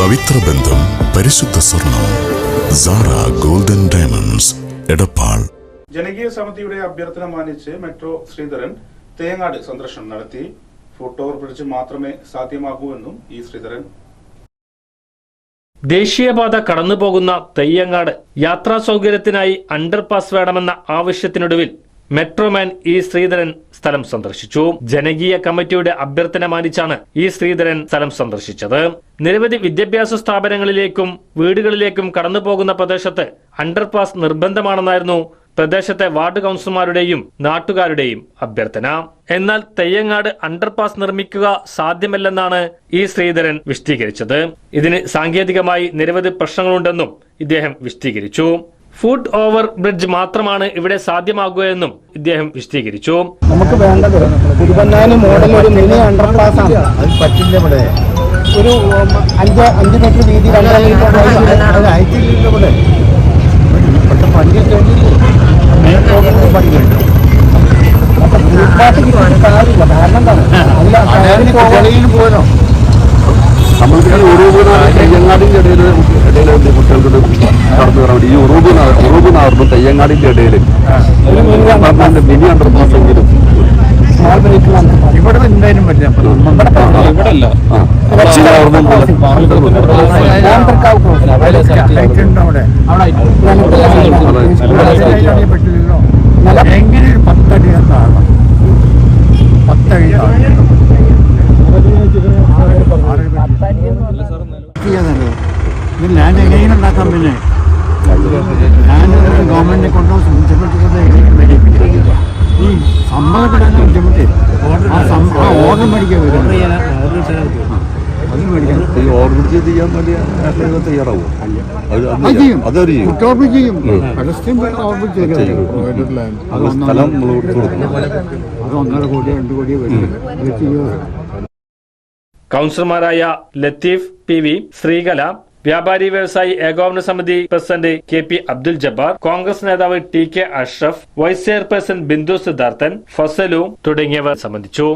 പവിത്ര ബന്ധം, പരിശുദ്ധ സ്വർണം. Sara golden diamonds, Edappal. ജനകീയ സമിതിയുടെ അഭ്യർത്ഥന മാനിച്ച് മെട്രോ ശ്രീധരൻ തേങ്ങാട് സന്ദർശനം നടത്തി. ഫുട് ഓവർ ബ്രിഡ്ജ് മാത്രമേ സാധ്യമാകൂ എന്നും ഇ ശ്രീധരൻ. ദേശീയപാത കടന്നുപോകുന്ന തെയ്യങ്ങാട് യാത്രാ സൗകര്യത്തിനായി അണ്ടർപാസ് വേണമെന്ന ആവശ്യത്തിനൊടുവിൽ മെട്രോമാൻ ഇ ശ്രീധരൻ സ്ഥലം സന്ദർശിച്ചു. ജനകീയ കമ്മിറ്റിയുടെ അഭ്യർത്ഥന മാനിച്ചാണ് ഇ ശ്രീധരൻ സ്ഥലം സന്ദർശിച്ചത്. നിരവധി വിദ്യാഭ്യാസ സ്ഥാപനങ്ങളിലേക്കും വീടുകളിലേക്കും കടന്നുപോകുന്ന പ്രദേശത്ത് അണ്ടർപാസ് നിർബന്ധമാണെന്നായിരുന്നു പ്രദേശത്തെ വാർഡ് കൗൺസിലർമാരുടെയും നാട്ടുകാരുടെയും അഭ്യർത്ഥന. എന്നാൽ തെയ്യങ്ങാട് അണ്ടർപാസ് നിർമ്മിക്കുക സാധ്യമല്ലെന്നാണ് ഇ ശ്രീധരൻ വിശദീകരിച്ചത്. ഇതിന് സാങ്കേതികമായി നിരവധി പ്രശ്നങ്ങളുണ്ടെന്നും ഇദ്ദേഹം വിശദീകരിച്ചു. ഫുട് ഓവർ ബ്രിഡ്ജ് മാത്രമാണ് ഇവിടെ സാധ്യമാകുകയെന്നും ഇദ്ദേഹം വിശദീകരിച്ചു. നമുക്ക് വേണ്ടത് തിരുവല്ലാനി മോഡൽ ഒരു മിനി അണ്ടർപാസ് ആണ്. അത് പറ്റില്ല. ഇവിടെ ഒരു 5 മീറ്റർ വീതി 2 മീറ്റർ ആയിട്ടില്ല. ഇവിടെ ഇപ്പോഴത്തെ പണിയൊക്കെ പണിയുണ്ട്. കാര്യമില്ല. കാരണം എന്താണ് പോലോ നമ്മൾക്ക് ഈ തെയ്യങ്ങാടിന്റെ ഇടയിൽ കുട്ടികൾക്ക് കടന്നു വരാൻ വേണ്ടി ഈ ഉറൂബ് നാറും തെയ്യങ്ങാടിന്റെ ഇടയിൽ മിനി അണ്ടർപാസ് എങ്കിലും ഇവിടെ എന്തായാലും പറ്റില്ല. പറ്റില്ലല്ലോ. എങ്ങനെ 10 അടി താഴെ 10 അടി ഞാൻ എങ്ങനെ ഉണ്ടാക്കാം. പിന്നെ ഞാൻ ഗവൺമെന്റിനെ കൊണ്ടോ ഈ സമ്മതപ്പെടാൻ ബുദ്ധിമുട്ട് ആ ഓർഡർ മേടിക്കാൻ വരും. അത് മേടിക്കാൻ ഈ ഓർഡർ ചെയ്യാൻ വേണ്ടി തയ്യാറാവും. കുറ്റോർപ്പ് ചെയ്യും. അത് 1.5 കോടി 2 കോടി വരും. കൗൺസിലർമാരായ ലത്തീഫ് PV, ശ്രീകല, വ്യാപാരി വ്യവസായി ഏകോപന സമിതി പ്രസിഡന്റ് KP അബ്ദുൽ ജബ്ബാർ, കോൺഗ്രസ് നേതാവ് TK Ashraf, vice chairperson Bindu Siddharthan, Fasalu തുടങ്ങിയവർ സംബന്ധിച്ചു.